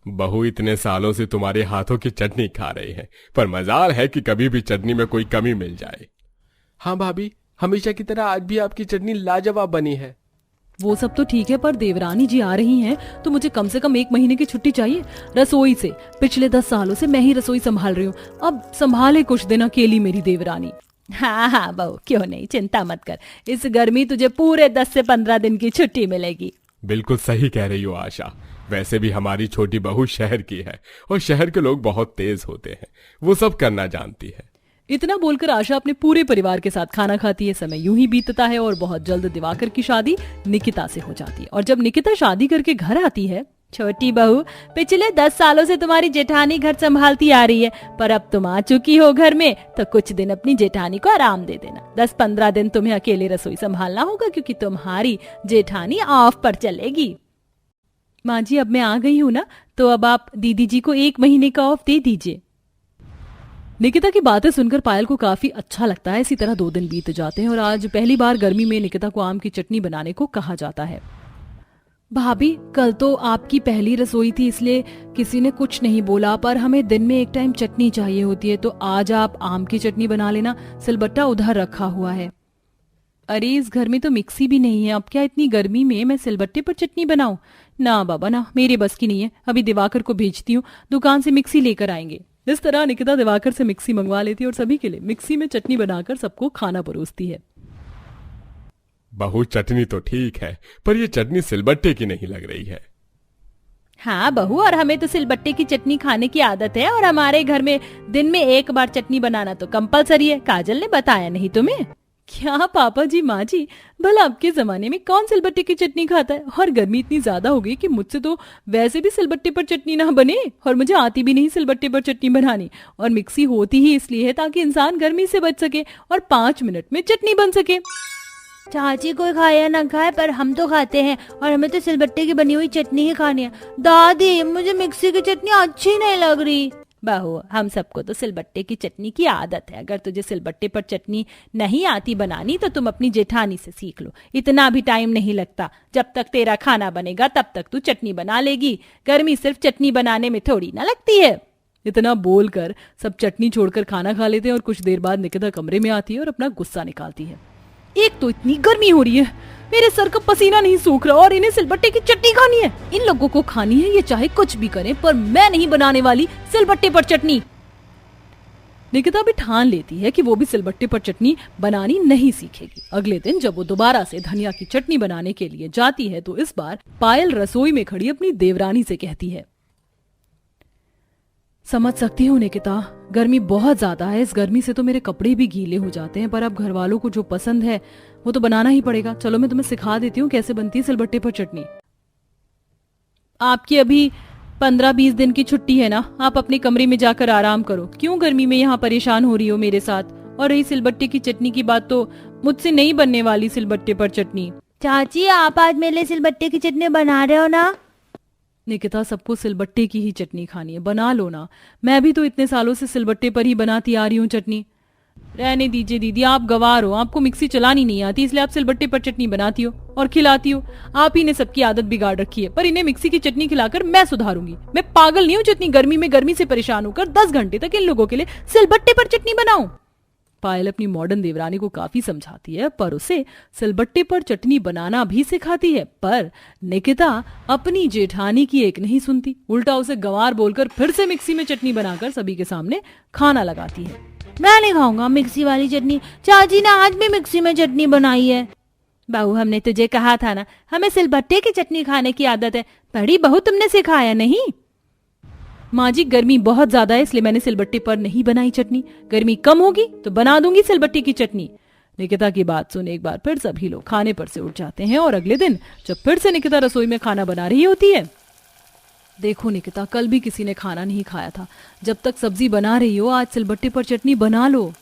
बहू इतने सालों से तुम्हारे हाथों की चटनी खा रही है, पर मजाल है कि कभी भी चटनी में कोई कमी मिल जाए। हाँ भाभी, हमेशा की तरह आज भी आपकी चटनी लाजवाब बनी है। वो सब तो ठीक है, पर देवरानी जी आ रही हैं तो मुझे कम से कम 1 महीने की छुट्टी चाहिए रसोई से। पिछले 10 सालों से मैं ही रसोई संभाल रही हूँ, अब संभाले कुछ दिन अकेली मेरी देवरानी। हाँ हाँ बहू, क्यों नहीं, चिंता मत कर, इस गर्मी तुझे पूरे 10 से 15 दिन की छुट्टी मिलेगी। बिल्कुल सही कह रही हो आशा। वैसे भी हमारी छोटी बहू शहर की है और शहर के लोग बहुत तेज होते हैं, वो सब करना जानती है। इतना बोलकर आशा अपने पूरे परिवार के साथ खाना खाती है। समय यूं ही बीतता है और बहुत जल्द दिवाकर की शादी निकिता से हो जाती है। और जब निकिता शादी करके घर आती है, छोटी बहू, पिछले 10 सालों से तुम्हारी जेठानी घर संभालती आ रही है, पर अब तुम आ चुकी हो घर में, तो कुछ दिन अपनी जेठानी को आराम दे देना। 10-15 दिन तुम्हें अकेले रसोई संभालना होगा, क्योंकि तुम्हारी जेठानी ऑफ पर चलेगी। माँ जी, अब मैं आ गई हूँ ना, तो अब आप दीदी जी को 1 महीने का ऑफ दे दीजिए। निकिता की बातें सुनकर पायल को काफी अच्छा लगता है। इसी तरह 2 दिन बीत जाते हैं और आज पहली बार गर्मी में निकिता को आम की चटनी बनाने को कहा जाता है। भाभी, कल तो आपकी पहली रसोई थी, इसलिए किसी ने कुछ नहीं बोला, पर हमें दिन में 1 टाइम चटनी चाहिए होती है, तो आज आप आम की चटनी बना लेना। सिलबट्टा उधर रखा हुआ है। अरे, इस घर में तो मिक्सी भी नहीं है, अब क्या इतनी गर्मी में मैं सिलबट्टे पर चटनी बनाऊं? ना बाबा ना, मेरे बस की नहीं है। अभी दिवाकर को भेजती हूँ, दुकान से मिक्सी लेकर आएंगे। इस तरह निकिता दिवाकर से मिक्सी मंगवा लेती है और सभी के लिए मिक्सी में चटनी बनाकर सबको खाना परोसती है। बहू, चटनी तो ठीक है, पर ये चटनी सिलबट्टे की नहीं लग रही है। हाँ बहू, और हमें तो सिलबट्टे की चटनी खाने की आदत है, और हमारे घर में दिन में 1 बार चटनी बनाना तो कंपलसरी है। काजल ने बताया नहीं तुम्हें? क्या पापा जी, माँ जी, भला अब के जमाने में कौन सिलबट्टे की चटनी खाता है? और गर्मी इतनी ज्यादा हो गई कि मुझसे तो वैसे भी सिलबट्टे पर चटनी ना बने, और मुझे आती भी नहीं सिलबट्टे पर चटनी बनानी। और मिक्सी होती ही इसलिए है ताकि इंसान गर्मी से बच सके और 5 मिनट में चटनी बन सके। चाची कोई खाए या ना खाए, पर हम तो खाते हैं, और हमें तो सिलबट्टे की बनी हुई चटनी ही खानी है। दादी, मुझे मिक्सी की चटनी अच्छी नहीं लग रही। बहू, हम सबको तो सिलबट्टे की चटनी की आदत है। अगर तुझे सिलबट्टे पर चटनी नहीं आती बनानी तो तुम अपनी जेठानी से सीख लो। इतना भी टाइम नहीं लगता, जब तक तेरा खाना बनेगा तब तक तू चटनी बना लेगी। गर्मी सिर्फ चटनी बनाने में थोड़ी ना लगती है। इतना बोलकर सब चटनी छोड़कर खाना खा लेते हैं और कुछ देर बाद निकिता कमरे में आती है और अपना गुस्सा निकालती है। एक तो इतनी गर्मी हो रही है, मेरे सर का पसीना नहीं सूख रहा, और इन्हें सिलबट्टे की चटनी खानी है। इन लोगों को खानी है, ये चाहे कुछ भी करें, पर मैं नहीं बनाने वाली सिलबट्टे पर चटनी। निकिता भी ठान लेती है कि वो भी सिलबट्टे पर चटनी बनानी नहीं सीखेगी। अगले दिन जब वो दोबारा से धनिया की चटनी बनाने के लिए जाती है, तो इस बार पायल रसोई में खड़ी अपनी देवरानी से कहती है, समझ सकती हूँ निकिता, गर्मी बहुत ज्यादा है। इस गर्मी से तो मेरे कपड़े भी गीले हो जाते हैं, पर अब घर वालों को जो पसंद है वो तो बनाना ही पड़ेगा। चलो मैं तुम्हें सिखा देती हूँ कैसे बनती है सिलबट्टे पर चटनी। आपकी अभी 15-20 दिन की छुट्टी है ना, आप अपने कमरे में जाकर आराम करो। क्यों गर्मी में यहाँ परेशान हो रही हो मेरे साथ? और रही सिलबट्टे की चटनी की बात, तो मुझसे नहीं बनने वाली सिलबट्टे पर चटनी। चाची, आप आज मेरे लिए सिलबट्टे की चटनी बना रहे हो ना? निकिता, सबको सिलबट्टे की ही चटनी खानी है, बना लो ना। मैं भी तो इतने सालों से सिलबट्टे पर ही बनाती आ रही हूँ चटनी। रहने दीजिए दीदी, आप गवार हो, आपको मिक्सी चलानी नहीं आती, इसलिए आप सिलबट्टे पर चटनी बनाती हो और खिलाती हो। आप ही ने सबकी आदत बिगाड़ रखी है, पर इन्हें मिक्सी की चटनी खिलाकर मैं सुधारूंगी। मैं पागल नहीं हूँ जितनी गर्मी में गर्मी से परेशान होकर 10 घंटे तक इन लोगों के लिए सिलबट्टे पर चटनी बनाऊं। पायल अपनी मॉडर्न देवरानी को काफी समझाती है, पर उसे सिलबट्टे पर चटनी बनाना भी सिखाती है। पर निकिता अपनी जेठानी की एक नहीं सुनती, उल्टा उसे गंवार बोलकर फिर से मिक्सी में चटनी बनाकर सभी के सामने खाना लगाती है। मैं नहीं खाऊंगा मिक्सी वाली चटनी, चाची ने आज भी मिक्सी में चटनी बनाई है। बहू, हमने तुझे कहा था ना, हमें सिलबट्टे की चटनी खाने की आदत है। बड़ी बहू, तुमने सिखाया नहीं? माँ जी, गर्मी बहुत ज्यादा है, इसलिए मैंने सिलबट्टे पर नहीं बनाई चटनी। गर्मी कम होगी तो बना दूंगी सिलबट्टे की चटनी। निकिता की बात सुन एक बार फिर सभी लोग खाने पर से उठ जाते हैं। और अगले दिन जब फिर से निकिता रसोई में खाना बना रही होती है, देखो निकिता, कल भी किसी ने खाना नहीं खाया था। जब तक सब्जी बना रही हो, आज सिलबट्टे पर चटनी बना लो।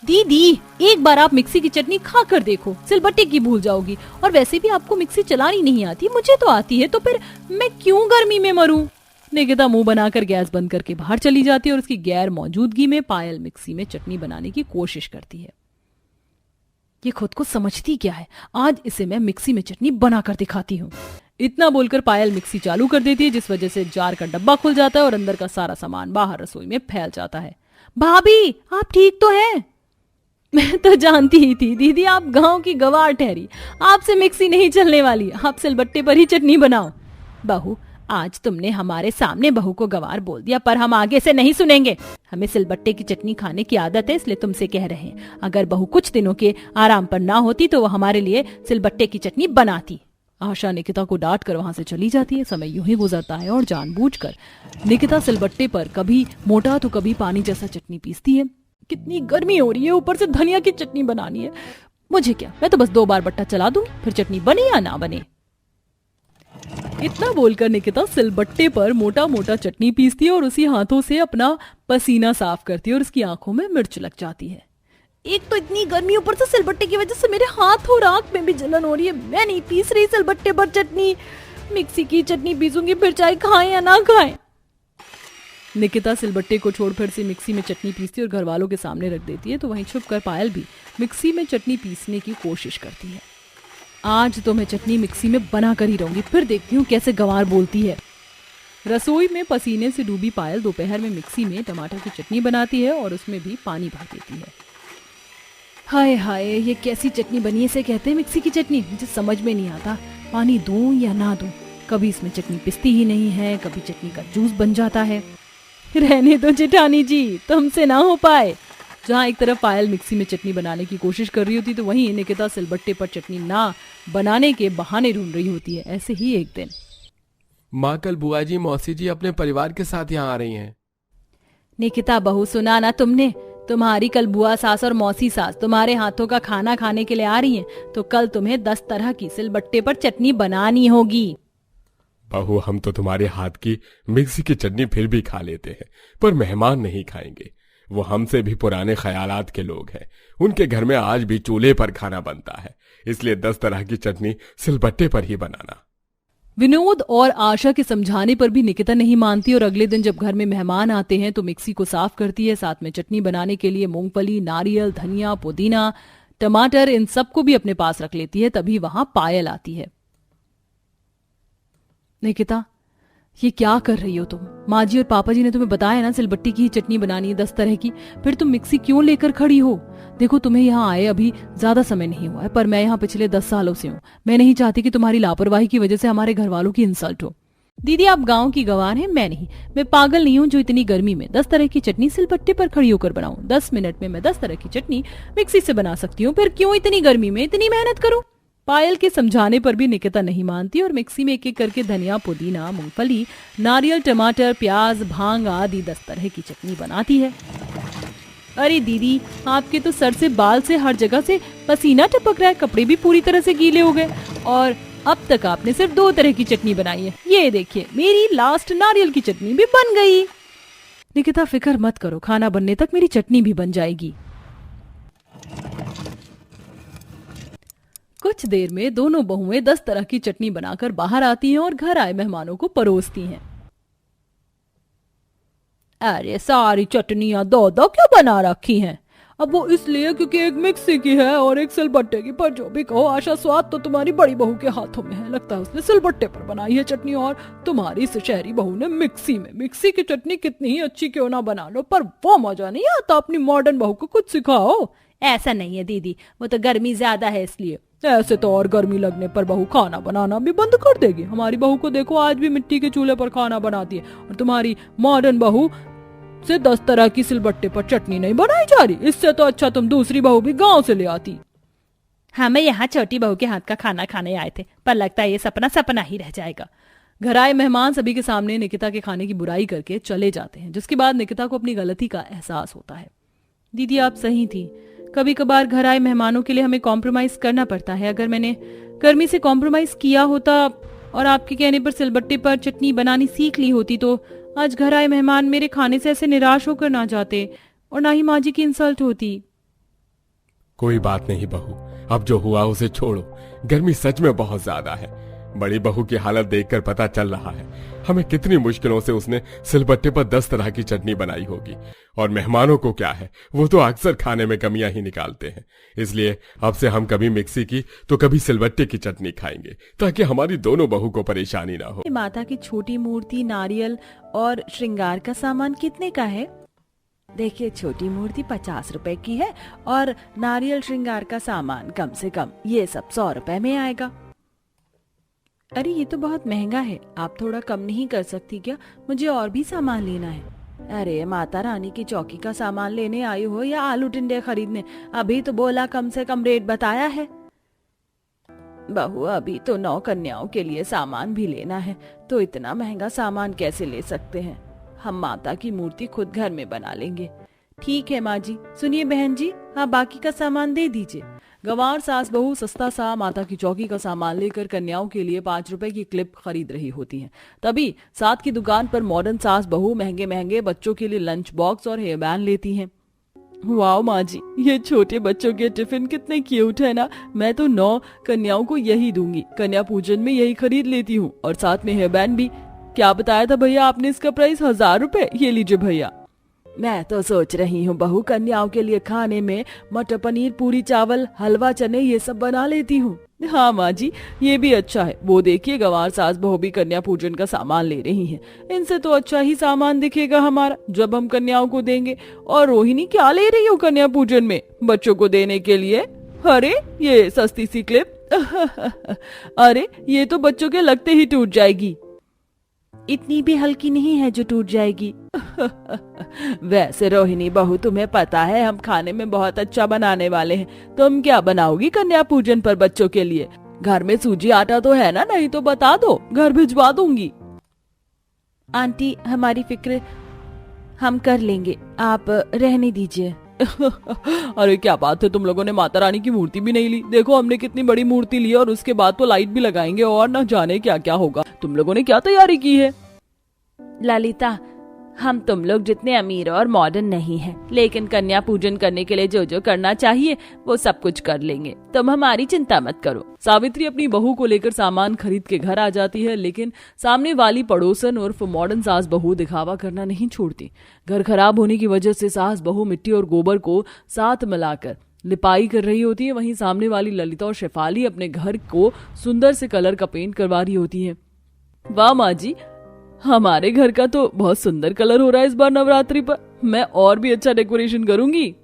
दीदी, एक बार आप मिक्सी की चटनी खा कर देखो, सिलबट्टे की भूल जाओगी। और वैसे भी आपको मिक्सी चलानी नहीं आती, मुझे तो आती है, तो फिर मैं क्यों गर्मी में मरूं? निकिता मुंह बनाकर गैस बंद करके बाहर चली जाती है और उसकी गैर मौजूदगी में पायल मिक्सी में चटनी बनाने की कोशिश करती है। ये खुद को समझती क्या है, आज इसे मैं मिक्सी में चटनी बनाकर दिखाती हूँ। इतना बोलकर पायल मिक्सी चालू कर देती है, जिस वजह से जार का डब्बा खुल जाता है और अंदर का सारा सामान बाहर रसोई में फैल जाता है। भाभी आप ठीक तो हैं? मैं तो जानती ही थी दीदी, आप गांव की गवार ठहरी, आपसे मिक्सी नहीं चलने वाली, आप सिलबट्टे पर ही चटनी बनाओ। बहू, आज तुमने हमारे सामने बहू को गवार बोल दिया, पर हम आगे से नहीं सुनेंगे। हमें सिलबट्टे की चटनी खाने की आदत है, इसलिए तुमसे कह रहे हैं। अगर बहू कुछ दिनों के आराम पर ना होती तो वो हमारे लिए सिलबट्टे की चटनी बनाती। आशा निकिता को डांट कर वहां से चली जाती है। समय यूं ही गुजरता है और जानबूझकर निकिता सिलबट्टे पर कभी मोटा तो कभी पानी जैसा चटनी पीसती है। कितनी गर्मी हो रही है, ऊपर से धनिया की चटनी बनानी है। मुझे क्या, मैं तो बस 2 बार बट्टा चला दूं, फिर चटनी बने या ना बने। इतना बोलकर निकिता सिलबट्टे पर मोटा मोटा चटनी पीसती है और उसी हाथों से अपना पसीना साफ करती है और उसकी आंखों में मिर्च लग जाती है। एक तो इतनी गर्मी, ऊपर से सिलबट्टे की वजह से मेरे हाथ और आंख में भी जलन हो रही है। मैं नहीं पीस रही सिलबट्टे पर चटनी, मिक्सी की चटनी पीसूंगी, फिर चाहे खाएं या ना खाएं। निकिता सिलबट्टे को छोड़ फिर से मिक्सी में चटनी पीसती और घर वालों के सामने रख देती है। तो वहीं छुपकर पायल भी मिक्सी में चटनी पीसने की कोशिश करती है। आज तो मैं चटनी मिक्सी में बना कर ही रहूंगी, फिर देखती हूँ कैसे गंवार बोलती है। रसोई में पसीने से डूबी पायल दोपहर में मिक्सी में टमाटर की चटनी बनाती है और उसमें भी पानी भर देती है। हाय हाय, ये कैसी चटनी बनी है, इसे कहते हैं मिक्सी की चटनी। मुझे समझ में नहीं आता पानी दूं या ना दूं। कभी इसमें चटनी पिसती ही नहीं है, कभी चटनी का जूस बन जाता है। रहने दो जेठानी जी, तुमसे ना हो पाए। जहाँ एक तरफ पायल मिक्सी में चटनी बनाने की कोशिश कर रही होती तो वहीं निकिता सिलबट्टे पर चटनी ना बनाने के बहाने ढूंढ रही होती है। ऐसे ही एक दिन माँ, कल बुआ जी मौसी जी अपने परिवार के साथ यहाँ आ रही हैं। निकिता बहू, सुना ना तुमने? तुम्हारी कल बुआ सास और मौसी सास तुम्हारे हाथों का खाना खाने के लिए आ रही हैं, तो कल तुम्हें 10 तरह की सिलबट्टे पर चटनी बनानी होगी। बहू, हम तो तुम्हारे हाथ की मिक्सी की चटनी फिर भी खा लेते हैं, पर मेहमान नहीं खाएंगे। वो हमसे भी पुराने ख्यालात के लोग हैं। उनके घर में आज भी चूल्हे पर खाना बनता है, इसलिए 10 तरह की चटनी सिलबट्टे पर ही बनाना। विनोद और आशा के समझाने पर भी निकिता नहीं मानती और अगले दिन जब घर में मेहमान आते हैं तो मिक्सी को साफ करती है। साथ में चटनी बनाने के लिए मूंगफली, नारियल, धनिया, पुदीना, टमाटर, इन सबको भी अपने पास रख लेती है। तभी वहां पायल आती है। निकिता, ये क्या कर रही हो तुम? माँ जी और पापा जी ने तुम्हें बताया ना सिलबट्टी की ही चटनी बनानी है 10 तरह की, फिर तुम मिक्सी क्यों लेकर खड़ी हो? देखो, तुम्हें यहाँ आए अभी ज्यादा समय नहीं हुआ है, पर मैं यहाँ पिछले 10 सालों से हूँ। मैं नहीं चाहती कि तुम्हारी लापरवाही की वजह से हमारे घर वालों की इंसल्ट हो। दीदी, आप गांव की गवार हैं, मैं नहीं। मैं पागल नहीं हूँ जो इतनी गर्मी में 10 तरह की चटनी सिलबट्टे पर खड़ी होकर बनाऊं। 10 मिनट में मैं 10 तरह की चटनी मिक्सी से बना सकती हूँ, फिर क्यों इतनी गर्मी में इतनी मेहनत करूं? पायल के समझाने पर भी निकिता नहीं मानती और मिक्सी में एक एक करके धनिया, पुदीना, मूंगफली, नारियल, टमाटर, प्याज, भांग आदि 10 तरह की चटनी बनाती है। अरे दीदी, आपके तो सर से बाल से हर जगह से पसीना टपक रहा है, कपड़े भी पूरी तरह से गीले हो गए और अब तक आपने सिर्फ 2 तरह की चटनी बनाई है। ये देखिए, मेरी लास्ट नारियल की चटनी भी बन गई। निकिता, फिक्र मत करो, खाना बनने तक मेरी चटनी भी बन जाएगी। कुछ देर में दोनों बहुएं 10 तरह की चटनी बनाकर बाहर आती हैं और घर आए मेहमानों को परोसती हैं। अरे सारी चटनियां 2-2 क्यों बना रखी हैं? अब वो इसलिए क्योंकि एक मिक्सी की है और एक सिलबट्टे की, पर जो भी कहो आशा, स्वाद तो तुम्हारी बड़ी बहू के हाथों में है। लगता है उसने सिलबट्टे पर बनाई है चटनी और तुम्हारी शहरी बहू ने मिक्सी में। मिक्सी की चटनी कितनी ही अच्छी क्यों ना बना लो, पर वो मजा नहीं आता। अपनी मॉडर्न बहू को कुछ सिखाओ। ऐसा नहीं है दीदी, वो तो गर्मी ज्यादा है इसलिए। ऐसे तो और गर्मी लगने पर बहू खाना बनाना भी बंद कर देगी। हमारी बहू को देखो, आज भी मिट्टी के चूल्हे पर खाना बनाती है और तुम्हारी मॉडर्न बहू से 10 तरह की सिलबट्टे पर चटनी नहीं बनाई जा रही। इससे तो अच्छा तुम दूसरी बहू भी गांव से ले आती। हमें यहाँ छोटी बहू के हाथ का खाना खाने आए थे, पर लगता है ये सपना सपना ही रह जाएगा। घर आए मेहमान सभी के सामने निकिता के खाने की बुराई करके चले जाते हैं, जिसके बाद निकिता को अपनी गलती का एहसास होता है। दीदी, आप सही थी। कभी कभार घर आए मेहमानों के लिए हमें कॉम्प्रोमाइज करना पड़ता है। अगर मैंने गर्मी से कॉम्प्रोमाइज किया होता और आपके कहने पर सिलबट्टे पर चटनी बनानी सीख ली होती तो आज घर आए मेहमान मेरे खाने से ऐसे निराश होकर ना जाते और ना ही माँ जी की इंसल्ट होती। कोई बात नहीं बहू, अब जो हुआ उसे छोड़ो। गर्मी सच में बहुत ज्यादा है। बड़ी बहू की हालत देखकर पता चल रहा है हमें कितनी मुश्किलों से उसने सिलबट्टे पर 10 तरह की चटनी बनाई होगी। और मेहमानों को क्या है, वो तो अक्सर खाने में कमियां ही निकालते हैं। इसलिए अब से हम कभी मिक्सी की तो कभी सिलबट्टे की चटनी खाएंगे, ताकि हमारी दोनों बहू को परेशानी ना हो। माता की छोटी मूर्ति, नारियल और श्रृंगार का सामान कितने का है? देखिए, छोटी मूर्ति 50 रुपए की है और नारियल श्रृंगार का सामान कम से कम ये सब 100 रुपए में आएगा। अरे ये तो बहुत महंगा है, आप थोड़ा कम नहीं कर सकती क्या? मुझे और भी सामान लेना है। अरे माता रानी की चौकी का सामान लेने आई हो या आलू टिंडे खरीदने? अभी तो बोला कम से कम रेट बताया है। बहू, अभी तो 9 कन्याओं के लिए सामान भी लेना है, तो इतना महंगा सामान कैसे ले सकते हैं? हम माता की मूर्ति खुद घर में बना लेंगे। ठीक है माँ जी। सुनिए बहन जी, हाँ बाकी का सामान दे दीजिए। गंवार सास बहू सस्ता सा माता की चौकी का सामान लेकर कन्याओं के लिए 5 रुपए की क्लिप खरीद रही होती हैं। तभी साथ की दुकान पर मॉडर्न सास बहू महंगे महंगे बच्चों के लिए लंच बॉक्स और हेयर बैंड लेती हैं। वाओ माँ जी, ये छोटे बच्चों के टिफिन कितने क्यूट है ना। मैं तो 9 कन्याओं को यही दूंगी। कन्या पूजन में यही खरीद लेती हूँ और साथ में हेयर बैंड भी। क्या बताया था भैया आपने इसका प्राइस? 1000 रुपए। ये लीजिए भैया। मैं तो सोच रही हूँ बहू, कन्याओं के लिए खाने में मटर पनीर, पूरी चावल, हलवा, चने ये सब बना लेती हूँ। हाँ माँ जी, ये भी अच्छा है। वो देखिए, गंवार सास बहू भी कन्या पूजन का सामान ले रही हैं। इनसे तो अच्छा ही सामान दिखेगा हमारा जब हम कन्याओं को देंगे। और रोहिणी, क्या ले रही हो कन्या पूजन में बच्चों को देने के लिए? अरे ये सस्ती सी क्लिप अरे ये तो बच्चों के लगते ही टूट जाएगी। इतनी भी हल्की नहीं है जो टूट जाएगी। वैसे रोहिणी बहू, तुम्हें पता है हम खाने में बहुत अच्छा बनाने वाले हैं। तुम क्या बनाओगी कन्या पूजन पर बच्चों के लिए? घर में सूजी आटा तो है ना? नहीं तो बता दो, घर भिजवा दूंगी। आंटी, हमारी फिक्र हम कर लेंगे, आप रहने दीजिए। अरे क्या बात है, तुम लोगों ने माता रानी की मूर्ति भी नहीं ली। देखो हमने कितनी बड़ी मूर्ति ली और उसके बाद तो लाइट भी लगाएंगे और न जाने क्या क्या होगा। तुम लोगों ने क्या तैयारी की है? ललिता, हम तुम लोग जितने अमीर और मॉडर्न नहीं हैं, लेकिन कन्या पूजन करने के लिए जो जो करना चाहिए वो सब कुछ कर लेंगे। तुम हमारी चिंता मत करो। सावित्री अपनी बहू को लेकर सामान खरीद के घर आ जाती है, लेकिन सामने वाली पड़ोसन उर्फ मॉडर्न सास बहू दिखावा करना नहीं छोड़ती। घर खराब होने की वजह से सास बहू मिट्टी और गोबर को साथ मिलाकर लिपाई कर रही होती है। वहीं सामने वाली ललिता और शेफाली अपने घर को सुंदर से कलर का पेंट करवा रही होती है। वाह माँ जी, हमारे घर का तो बहुत सुंदर कलर हो रहा है इस बार नवरात्रि पर। मैं और भी अच्छा डेकोरेशन करूंगी।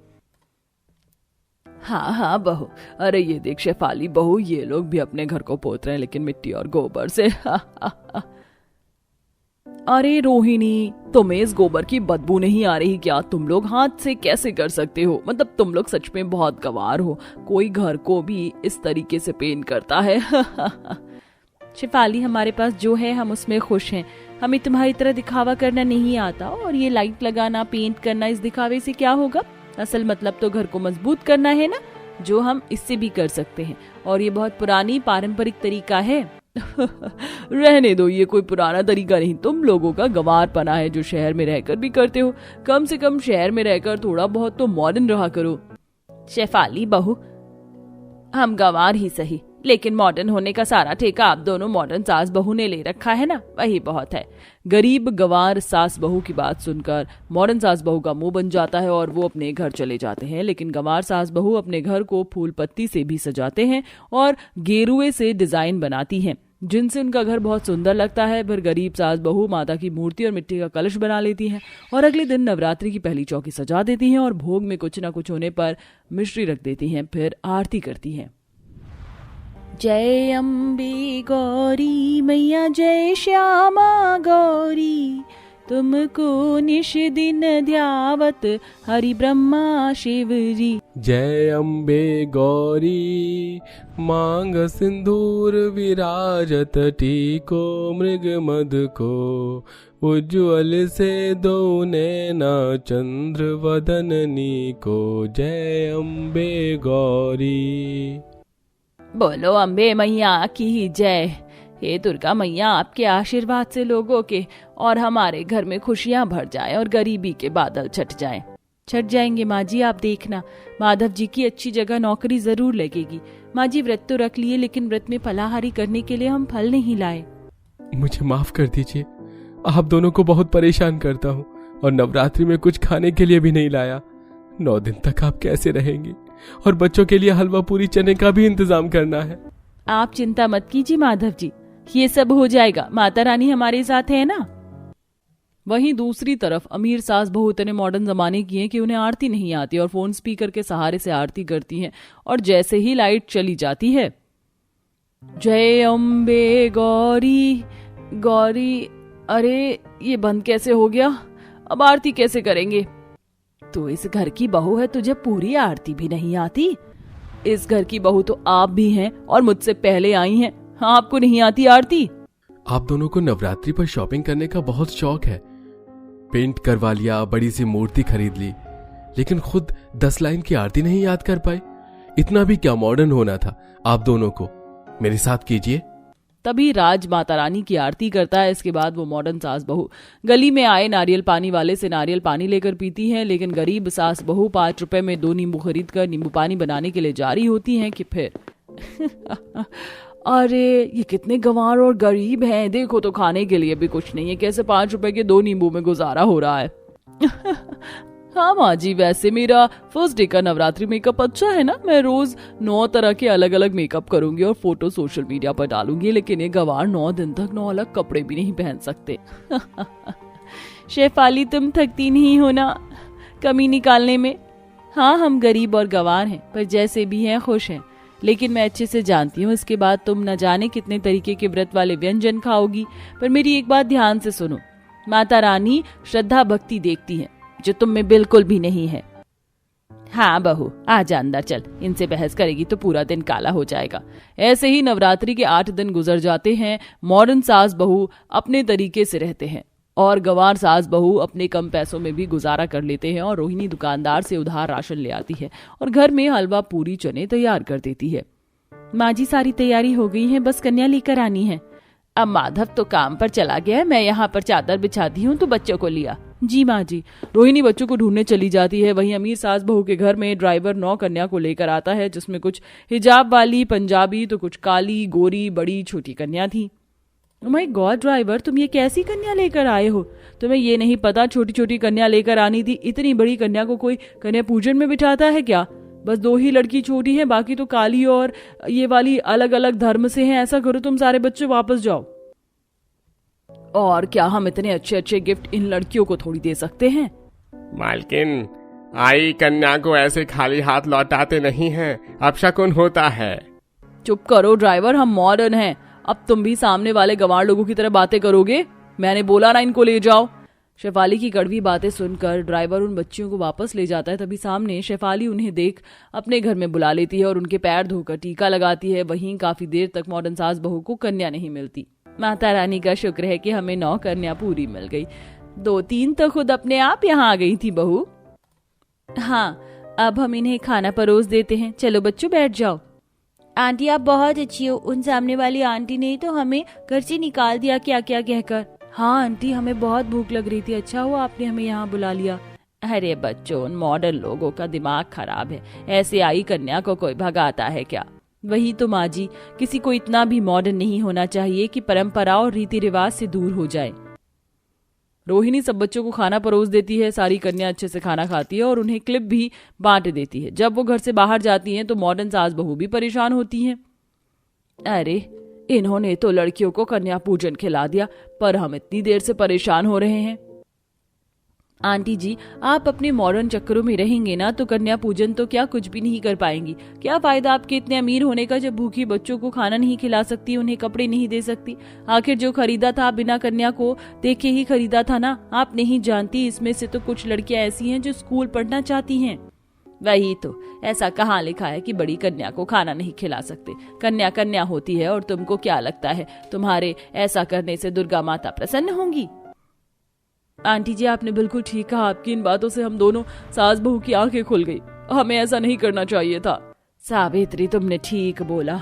हाँ हाँ बहू, अरे ये देख शेफाली बहू, ये लोग भी अपने घर को पोत रहे हैं लेकिन मिट्टी और गोबर से। अरे रोहिणी, तुम्हें इस गोबर की बदबू नहीं आ रही क्या? तुम लोग हाथ से कैसे कर सकते हो? मतलब तुम लोग सच में बहुत गंवार हो। कोई घर को भी इस तरीके से पेंट करता है? शेफाली, हमारे पास जो है हम उसमें खुश हैं। हमें तुम्हारी तरह दिखावा करना नहीं आता, और ये लाइट लगाना, पेंट करना, इस दिखावे से क्या होगा? असल मतलब तो घर को मजबूत करना है ना, जो हम इससे भी कर सकते हैं। और ये बहुत पुरानी पारंपरिक तरीका है। रहने दो, ये कोई पुराना तरीका नहीं, तुम लोगों का गंवारपना है जो शहर में रहकर भी करते हो। कम से कम शहर में रहकर थोड़ा बहुत तो मॉडर्न रहा करो। शेफाली बहू, हम गंवार ही सही, लेकिन मॉडर्न होने का सारा ठेका आप दोनों मॉडर्न सास बहू ने ले रखा है ना, वही बहुत है। गरीब गंवार सास बहू की बात सुनकर मॉडर्न सास बहू का मुंह बन जाता है और वो अपने घर चले जाते हैं। लेकिन गंवार सास बहू अपने घर को फूल पत्ती से भी सजाते हैं और गेरुए से डिजाइन बनाती हैं, जिनसे उनका घर बहुत सुंदर लगता है। फिर गरीब सास बहू माता की मूर्ति और मिट्टी का कलश बना लेती हैं और अगले दिन नवरात्रि की पहली चौकी सजा देती हैं और भोग में कुछ न कुछ होने पर मिश्री रख देती हैं, फिर आरती करती हैं। जय अम्बे गौरी मैया, जय श्यामा गौरी, तुमको निश दिन ध्यावत हरि ब्रह्मा शिव जी। जय अम्बे गौरी, मांग सिंदूर विराजत, टीको मृग मद को, उज्ज्वल से दो नैना चंद्र वदननी को। जय अम्बे गौरी। बोलो अम्बे मैया की जय। हे दुर्गा मैया, आपके आशीर्वाद से लोगों के और हमारे घर में खुशियां भर जाए और गरीबी के बादल छट जाएं। छट जाएंगे माँ जी, आप देखना, माधव जी की अच्छी जगह नौकरी जरूर लगेगी। माँ जी व्रत तो रख लिए, लेकिन व्रत में फलाहारी करने के लिए हम फल नहीं लाए। मुझे माफ कर दीजिए, आप दोनों को बहुत परेशान करता हूँ, और नवरात्रि में कुछ खाने के लिए भी नहीं लाया। 9 दिन तक आप कैसे रहेंगी? और बच्चों के लिए हलवा पूरी चने का भी इंतजाम करना है। आप चिंता मत कीजिए माधव जी, ये सब हो जाएगा, माता रानी हमारे साथ है ना। वहीं दूसरी तरफ अमीर सास बहू इतने मॉडर्न जमाने की हैं कि उन्हें आरती नहीं आती और फोन स्पीकर के सहारे से आरती करती हैं। और जैसे ही लाइट चली जाती है, जय अम्बे गौरी गौरी, अरे ये बंद कैसे हो गया, अब आरती कैसे करेंगे? तो इस घर की बहू है, तुझे पूरी आरती भी नहीं आती? इस घर की बहू तो आप भी हैं और मुझसे पहले आई हैं, हाँ आपको नहीं आती आरती? आप दोनों को नवरात्रि पर शॉपिंग करने का बहुत शौक है। पेंट करवा लिया, बड़ी सी मूर्ति खरीद ली, लेकिन खुद 10 लाइन की आरती नहीं याद कर पाए। इतना भी क्या मॉडर्न होना था आप दोनों को? मेरे साथ कीजिए। तभी राज माता रानी की आरती करता है। इसके बाद वो मॉडर्न सास बहू गली में आए नारियल पानी वाले से नारियल पानी लेकर पीती हैं, लेकिन गरीब सास बहू 5 रुपए में 2 नींबू खरीद कर नींबू पानी बनाने के लिए जा रही होती हैं कि फिर अरे ये कितने गंवार और गरीब हैं, देखो तो खाने के लिए भी कुछ नहीं है, कैसे 5 रुपए के 2 नींबू में गुजारा हो रहा है। हाँ माँ जी, वैसे मेरा फर्स्ट डे का नवरात्रि मेकअप अच्छा है ना, मैं रोज 9 तरह के अलग अलग मेकअप करूंगी और फोटो सोशल मीडिया पर डालूंगी, लेकिन ये गंवार 9 दिन तक 9 अलग कपड़े भी नहीं पहन सकते। शेफाली तुम थकती नहीं हो ना कमी निकालने में? हाँ हम गरीब और गंवार हैं, पर जैसे भी हैं खुश हैं, लेकिन मैं अच्छे से जानती हूँ इसके बाद तुम न जाने कितने तरीके के व्रत वाले व्यंजन खाओगी। पर मेरी एक बात ध्यान से सुनो, माता रानी श्रद्धा भक्ति देखती हैं, जो तुम में बिल्कुल भी नहीं है। हाँ बहू आ जा अंदर चल, इनसे बहस करेगी तो पूरा दिन काला हो जाएगा। ऐसे ही नवरात्रि के 8 दिन गुजर जाते हैं। मॉडर्न सास बहू अपने तरीके से रहते हैं और गंवार सास बहू अपने कम पैसों में भी गुजारा कर लेते हैं, और रोहिणी दुकानदार से उधार राशन ले आती है और घर में हलवा पूरी चने तैयार कर देती है। माँ जी सारी तैयारी हो गई है, बस कन्या लेकर आनी है। अब माधव तो काम पर चला गया है, मैं यहाँ पर चादर बिछाती हूँ, तो बच्चों को लिया। जी माँ जी। रोहिणी बच्चों को ढूंढने चली जाती है। वहीं अमीर सास बहू के घर में ड्राइवर 9 कन्या को लेकर आता है, जिसमें कुछ हिजाब वाली पंजाबी तो कुछ काली गोरी बड़ी छोटी कन्या थी। माय गॉड ड्राइवर, तुम ये कैसी कन्या लेकर आए हो? तुम्हें ये नहीं पता छोटी छोटी कन्या लेकर आनी थी? इतनी बड़ी कन्या को कोई कन्या पूजन में बिठाता है क्या? बस 2 ही लड़की छोटी हैं, बाकी तो काली और ये वाली अलग अलग धर्म से हैं। ऐसा करो तुम सारे बच्चे वापस जाओ। और क्या हम इतने अच्छे अच्छे गिफ्ट इन लड़कियों को थोड़ी दे सकते हैं? मालकिन, आई कन्या को ऐसे खाली हाथ लौटाते नहीं हैं, अपशकुन होता है। चुप करो ड्राइवर, हम मॉडर्न हैं। अब तुम भी सामने वाले गंवार लोगों की तरह बातें करोगे? मैंने बोला ना इनको ले जाओ। शेफाली की कड़वी बातें सुनकर ड्राइवर उन बच्चियों को वापस ले जाता है। तभी सामने शेफाली उन्हें देख अपने घर में बुला लेती है और उनके पैर धोकर टीका लगाती है। वहीं काफी देर तक मॉडर्न सास बहू को कन्या नहीं मिलती। माता रानी का शुक्र है कि हमें 9 कन्या पूरी मिल गई, 2-3 तो खुद अपने आप यहाँ आ गई थी बहू। हाँ अब हम इन्हें खाना परोस देते हैं, चलो बच्चों बैठ जाओ। आंटी आप बहुत अच्छी हो, उन सामने वाली आंटी ने तो हमें घर से निकाल दिया क्या क्या कहकर। हाँ आंटी हमें बहुत भूख लग रही थी, अच्छा हुआ आपने हमें यहाँ बुला लिया। अरे बच्चों, उन मॉडर्न लोगों का दिमाग खराब है, ऐसे आई कन्या को कोई भगाता है क्या? वही तो माँ जी, किसी को इतना भी मॉडर्न नहीं होना चाहिए कि परंपरा और रीति रिवाज से दूर हो जाए। रोहिणी सब बच्चों को खाना परोस देती है। सारी कन्या अच्छे से खाना खाती है और उन्हें क्लिप भी बांट देती है। जब वो घर से बाहर जाती हैं तो मॉडर्न सास बहू भी परेशान होती हैं। अरे इन्होंने तो लड़कियों को कन्या पूजन खिला दिया, पर हम इतनी देर से परेशान हो रहे हैं। आंटी जी आप अपने मॉडर्न चक्करों में रहेंगे ना तो कन्या पूजन तो क्या कुछ भी नहीं कर पाएंगी। क्या फायदा आपके इतने अमीर होने का जब भूखी बच्चों को खाना नहीं खिला सकती, उन्हें कपड़े नहीं दे सकती। आखिर जो खरीदा था बिना कन्या को देखे ही खरीदा था ना। आप नहीं जानती, इसमें से तो कुछ लड़कियां ऐसी हैं जो स्कूल पढ़ना चाहती हैं। वही तो, ऐसा कहाँ लिखा है कि बड़ी कन्या को खाना नहीं खिला सकते? कन्या कन्या होती है। और तुमको क्या लगता है तुम्हारे ऐसा करने से दुर्गा माता प्रसन्न होंगी? आंटी जी आपने बिल्कुल ठीक कहा, आपकी इन बातों से हम दोनों सास बहू की आंखें खुल गई। हमें ऐसा नहीं करना चाहिए था। सावित्री तुमने ठीक बोला,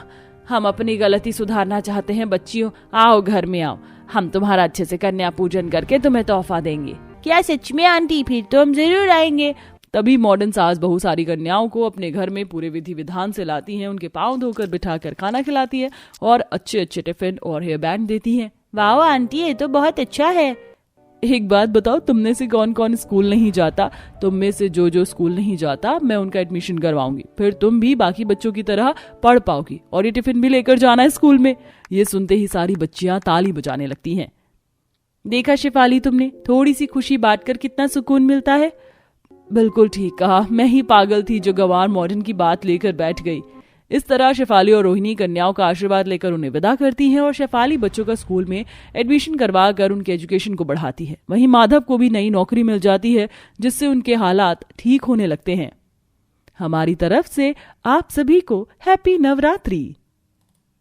हम अपनी गलती सुधारना चाहते हैं। बच्चियों आओ घर में आओ, हम तुम्हारा अच्छे से कन्या पूजन करके तुम्हें तोहफा देंगे। क्या सच में आंटी? फिर तो हम जरूर आएंगे। तभी मॉडर्न सास बहू सारी कन्याओं को अपने घर में पूरे विधि विधान से लाती हैं, उनके पांव धोकर बिठाकर खाना खिलाती है और अच्छे अच्छे टिफिन और हेयर बैंड देती हैं। वाह आंटी, ये तो बहुत अच्छा है। एक बात बताओ, तुम में से कौन कौन स्कूल नहीं जाता? तुम में से जो स्कूल नहीं जाता मैं उनका एडमिशन करवाऊंगी, फिर तुम भी बाकी बच्चों की तरह पढ़ पाओगी और ये टिफिन भी लेकर जाना है स्कूल में। ये सुनते ही सारी बच्चियां ताली बजाने लगती हैं। देखा शेफाली, तुमने थोड़ी सी खुशी बांटकर कितना सुकून मिलता है। बिल्कुल ठीक कहा, मैं ही पागल थी जो गंवार मॉडर्न की बात लेकर बैठ गई। इस तरह शेफाली और रोहिणी कन्याओं का आशीर्वाद लेकर उन्हें विदा करती हैं और शेफाली बच्चों का स्कूल में एडमिशन करवा कर उनके एजुकेशन को बढ़ाती है। वहीं माधव को भी नई नौकरी मिल जाती है, जिससे उनके हालात ठीक होने लगते हैं। हमारी तरफ से आप सभी को हैप्पी नवरात्रि।